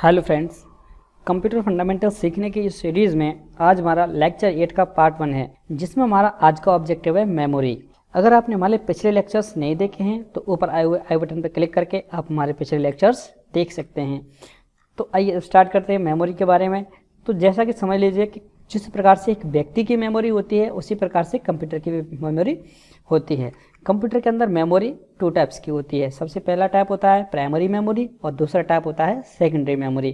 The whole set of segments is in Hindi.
हेलो फ्रेंड्स, कंप्यूटर फंडामेंटल सीखने की इस सीरीज़ में आज हमारा लेक्चर 8 का पार्ट 1 है, जिसमें हमारा आज का ऑब्जेक्टिव है मेमोरी। अगर आपने हमारे पिछले लेक्चर्स नहीं देखे हैं तो ऊपर आए हुए आई बटन पर क्लिक करके आप हमारे पिछले लेक्चर्स देख सकते हैं। तो आइए स्टार्ट करते हैं मेमोरी के बारे में। तो जैसा कि समझ लीजिए कि जिस प्रकार से एक व्यक्ति की मेमोरी होती है उसी प्रकार से कंप्यूटर की भी मेमोरी होती है। कंप्यूटर के अंदर मेमोरी 2 टाइप्स की होती है। सबसे पहला टाइप होता है प्राइमरी मेमोरी और दूसरा टाइप होता है सेकेंडरी मेमोरी।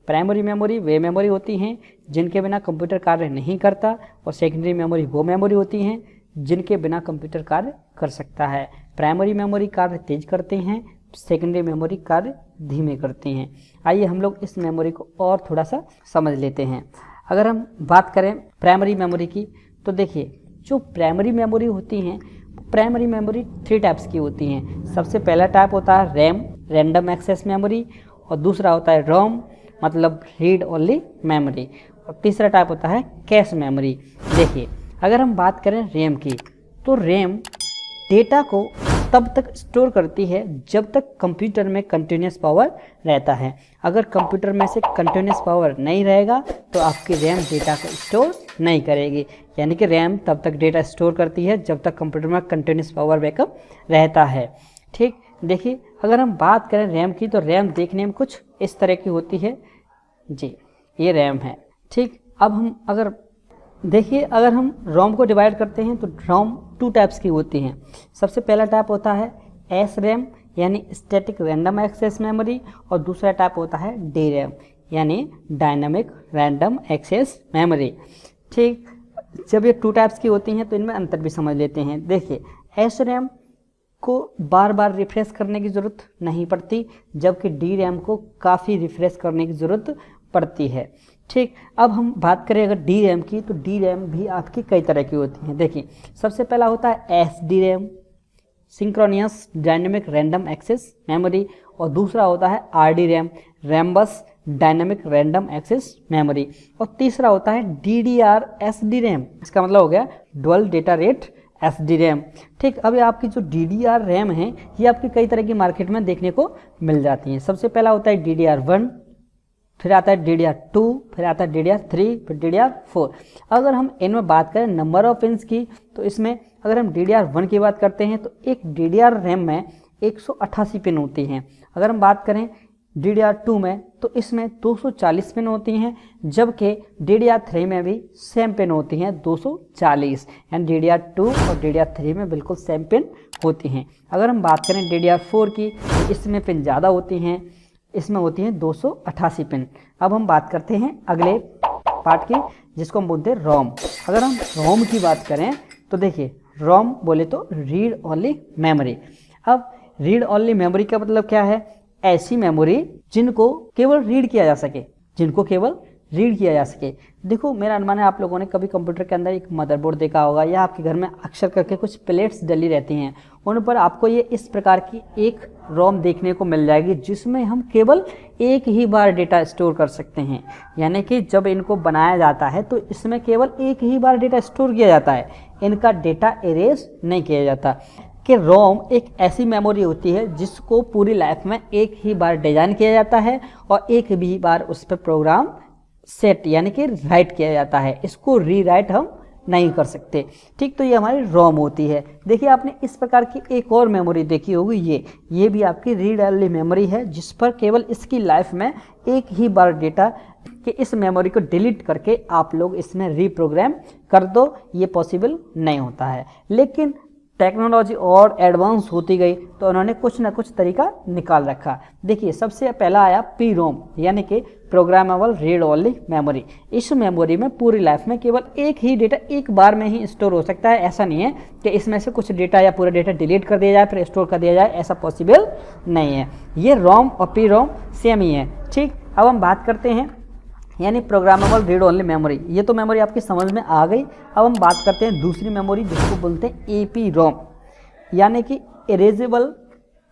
प्राइमरी मेमोरी वे मेमोरी होती हैं जिनके बिना कंप्यूटर कार्य नहीं करता, और सेकेंडरी मेमोरी वो मेमोरी होती हैं जिनके बिना कंप्यूटर कार्य कर सकता है। प्राइमरी मेमोरी कार्य तेज करते हैं, सेकेंडरी मेमोरी कार्य धीमे करती हैं। आइए हम लोग इस मेमोरी को और थोड़ा सा समझ लेते हैं। अगर हम बात करें प्राइमरी मेमोरी की तो देखिए, जो प्राइमरी मेमोरी होती हैं, प्राइमरी मेमोरी 3 टाइप्स की होती हैं। सबसे पहला टाइप होता है रैम, रैंडम एक्सेस मेमोरी, और दूसरा होता है रोम, मतलब रीड ओनली मेमोरी, और तीसरा टाइप होता है कैश मेमोरी। देखिए, अगर हम बात करें रैम की तो रैम डेटा को तब तक स्टोर करती है जब तक कंप्यूटर में कंटिन्यूस पावर रहता है। अगर कंप्यूटर में से कंटिन्यूस पावर नहीं रहेगा तो आपकी रैम डेटा को स्टोर नहीं करेगी। यानी कि रैम तब तक डेटा स्टोर करती है जब तक कंप्यूटर में कंटिन्यूस पावर बैकअप रहता है। ठीक, देखिए अगर हम बात करें रैम की तो रैम देखने में कुछ इस तरह की होती है। जी, ये रैम है। ठीक, अब हम अगर देखिए, अगर हम रोम को डिवाइड करते हैं तो रोम 2 टाइप्स की होती हैं। सबसे पहला टाइप होता है एस रैम यानी स्टैटिक रैंडम एक्सेस मेमोरी, और दूसरा टाइप होता है डी रैम यानी डायनामिक रैंडम एक्सेस मेमोरी। ठीक, जब ये 2 टाइप्स की होती हैं तो इनमें अंतर भी समझ लेते हैं। देखिए, एस रैम को बार बार रिफ्रेश करने की ज़रूरत नहीं पड़ती, जबकि डी रैम को काफ़ी रिफ्रेश करने की ज़रूरत पड़ती है। ठीक, अब हम बात करें अगर डी रैम की तो डी रैम भी आपकी कई तरह की होती हैं। देखिए, सबसे पहला होता है S D RAM, synchronous dynamic random access memory, और दूसरा होता है R D RAM, Rambus dynamic random access memory, और तीसरा होता है D D R S D RAM. इसका मतलब हो गया dual data rate S D RAM. ठीक, अब आपकी जो डी डी आर रैम है ये आपकी कई तरह की मार्केट में देखने को मिल जाती हैं। सबसे पहला होता है डी डी आर 1, फिर आता है DDR2, फिर आता है DDR3, फिर DDR4। अगर हम इनमें बात करें नंबर ऑफ पिन्स की तो इसमें अगर हम DDR1 की बात करते हैं तो एक DDR रैम में 188 पिन होती हैं। अगर हम बात करें DDR2 में तो इसमें 240 पिन होती हैं, जबकि DDR3 में भी सेम पिन होती हैं 240। यानी DDR2 और DDR3 में बिल्कुल सेम पिन होती हैं। अगर हम बात करें DDR4 की तो इसमें पिन ज़्यादा होती हैं, इसमें होती हैं 288 पिन। अब हम बात करते हैं अगले पार्ट की, जिसको हम बोलते हैं रोम। अगर हम रोम की बात करें तो देखिए, रोम बोले तो रीड ओनली मेमोरी। अब रीड ओनली मेमोरी का मतलब क्या है? ऐसी मेमोरी जिनको केवल रीड किया जा सके, जिनको केवल रीड किया जा सके। देखो, मेरा अनुमान है आप लोगों ने कभी कंप्यूटर के अंदर एक मदरबोर्ड देखा होगा, या आपके घर में अक्सर करके कुछ प्लेट्स डली रहती हैं, उन पर आपको ये इस प्रकार की एक रोम देखने को मिल जाएगी जिसमें हम केवल एक ही बार डेटा स्टोर कर सकते हैं। यानी कि जब इनको बनाया जाता है तो इसमें केवल एक ही बार डेटा स्टोर किया जाता है, इनका डेटा इरेज नहीं किया जाता। कि रोम एक ऐसी मेमोरी होती है जिसको पूरी लाइफ में एक ही बार डिजाइन किया जाता है और एक भी बार उस पर प्रोग्राम सेट यानी कि राइट किया जाता है। इसको रीराइट हम नहीं कर सकते। ठीक, तो ये हमारी रोम होती है। देखिए, आपने इस प्रकार की एक और मेमोरी देखी होगी, ये भी आपकी रीड ओनली मेमोरी है, जिस पर केवल इसकी लाइफ में एक ही बार डेटा कि इस मेमोरी को डिलीट करके आप लोग इसमें रीप्रोग्राम कर दो, ये पॉसिबल नहीं होता है। लेकिन टेक्नोलॉजी और एडवांस होती गई तो उन्होंने कुछ ना कुछ तरीका निकाल रखा। देखिए, सबसे पहला आया पी रोम यानी कि प्रोग्रामेबल रीड ओनली मेमोरी। इस मेमोरी में पूरी लाइफ में केवल एक ही डेटा एक बार में ही स्टोर हो सकता है। ऐसा नहीं है कि इसमें से कुछ डेटा या पूरा डेटा डिलीट कर दिया जाए फिर स्टोर कर दिया जाए, ऐसा पॉसिबल नहीं है। ये रोम और पी रोम सेम ही है। ठीक, अब हम बात करते हैं यानी प्रोग्रामेबल रीड ओनली मेमोरी। ये तो मेमोरी आपकी समझ में आ गई। अब हम बात करते हैं दूसरी मेमोरी जिसको बोलते हैं एपी रोम यानी कि erasable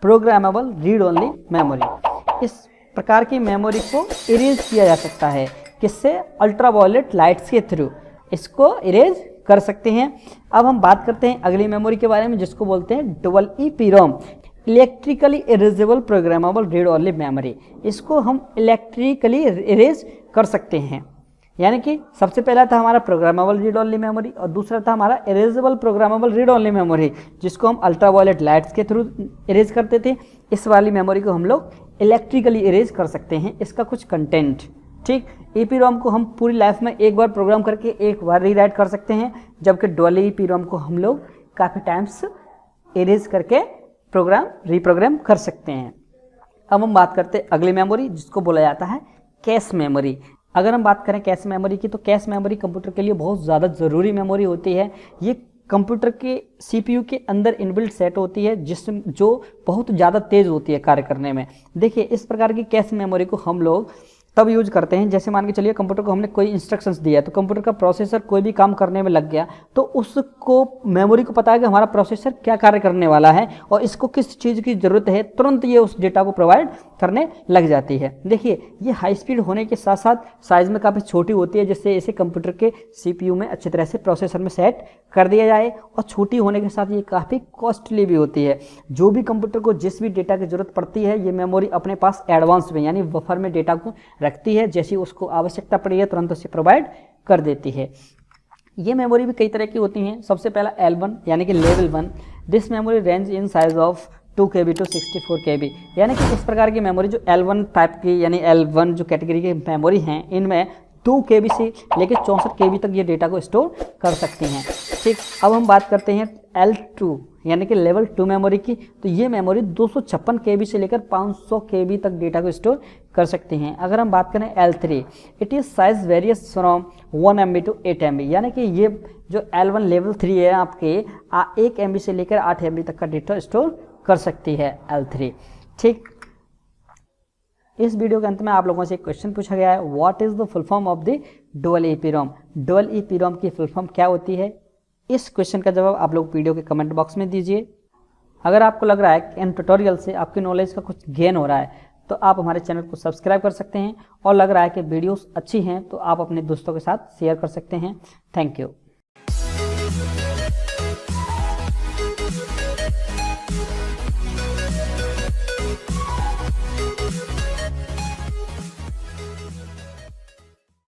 programmable read only memory. इस प्रकार की मेमोरी को इरेज किया जा सकता है, किससे? अल्ट्रावायलेट लाइट्स के थ्रू इसको इरेज कर सकते हैं। अब हम बात करते हैं अगली मेमोरी के बारे में जिसको बोलते हैं double E P ROM. Electrically erasable programmable read only memory, इसको हम इलेक्ट्रिकली इरेज कर सकते हैं। यानी कि सबसे पहला था हमारा प्रोग्रामेबल रीड ओनली मेमोरी और दूसरा था हमारा erasable programmable read only memory, जिसको हम अल्ट्रावायलेट लाइट्स के थ्रू इरेज करते थे। इस वाली मेमोरी को हम लोग इलेक्ट्रिकली इरेज कर सकते हैं, इसका कुछ कंटेंट। ठीक, ईपीरोम को हम पूरी लाइफ में एक बार प्रोग्राम करके एक बार रीराइट कर सकते हैं, जबकि डुअल ईपीरोम को हम लोग काफ़ी टाइम्स इरेज करके प्रोग्राम रीप्रोग्राम कर सकते हैं। अब हम बात करते हैं अगली मेमोरी, जिसको बोला जाता है कैश मेमोरी। अगर हम बात करें कैश मेमोरी की, तो कैश मेमोरी कंप्यूटर के लिए बहुत ज़्यादा ज़रूरी मेमोरी होती है। ये कंप्यूटर के सीपीयू के अंदर इनबिल्ट सेट होती है, जो बहुत ज़्यादा तेज़ होती है कार्य करने में। देखिए, इस प्रकार की कैश मेमोरी को हम लोग तब यूज करते हैं, जैसे मान के चलिए कंप्यूटर को हमने कोई इंस्ट्रक्शंस दिया, तो कंप्यूटर का प्रोसेसर कोई भी काम करने में लग गया, तो उसको मेमोरी को पता है कि हमारा प्रोसेसर क्या कार्य करने वाला है और इसको किस चीज़ की ज़रूरत है, तुरंत ये उस डेटा को प्रोवाइड करने लग जाती है। देखिए, ये हाई स्पीड होने के साथ साथ साइज़ में काफ़ी छोटी होती है, जिससे इसे कंप्यूटर के सीपीयू में अच्छी तरह से प्रोसेसर में सेट कर दिया जाए, और छोटी होने के साथ ये काफ़ी कॉस्टली भी होती है। जो भी कंप्यूटर को जिस भी डेटा की ज़रूरत पड़ती है, ये मेमोरी अपने पास एडवांस में यानी बफर में डेटा को रखती है, जैसी उसको आवश्यकता पड़ी है तुरंत उसे प्रोवाइड कर देती है। ये मेमोरी भी कई तरह की होती हैं। सबसे पहला L1 यानी कि level 1, this memory range in size of 2 KB to 64 KB। यानी कि इस प्रकार की मेमोरी जो L1 टाइप की यानी L1 जो कैटेगरी की मेमोरी हैं, इनमें 2 KB से लेकर 64 KB तक ये डेटा को स्टोर कर सकती हैं। ठीक, अब हम बात करते हैं L2 यानी कि लेवल 2 मेमोरी की। तो ये मेमोरी 256 KB से लेकर 500 KB तक डेटा को स्टोर कर सकती हैं। अगर हम बात करें L3, it is size varies from 1 MB to 8 MB। यानी कि ये जो L1 लेवल 3 है आपके 1 MB से लेकर 8 MB तक का डेटा स्टोर कर सकती है L3। ठीक, इस वीडियो के अंत में आप लोगों से एक क्वेश्चन पूछा गया है, what is the full form of the dual EPROM. Dual EPROM की फुल फॉर्म क्या होती है? इस क्वेश्चन का जवाब आप लोग वीडियो के कमेंट बॉक्स में दीजिए। अगर आपको लग रहा है कि इन ट्यूटोरियल से आपकी नॉलेज का कुछ गेन हो रहा है, तो आप हमारे चैनल को सब्सक्राइब कर सकते हैं, और लग रहा है कि वीडियोस अच्छी हैं तो आप अपने दोस्तों के साथ शेयर कर सकते हैं। Thank you.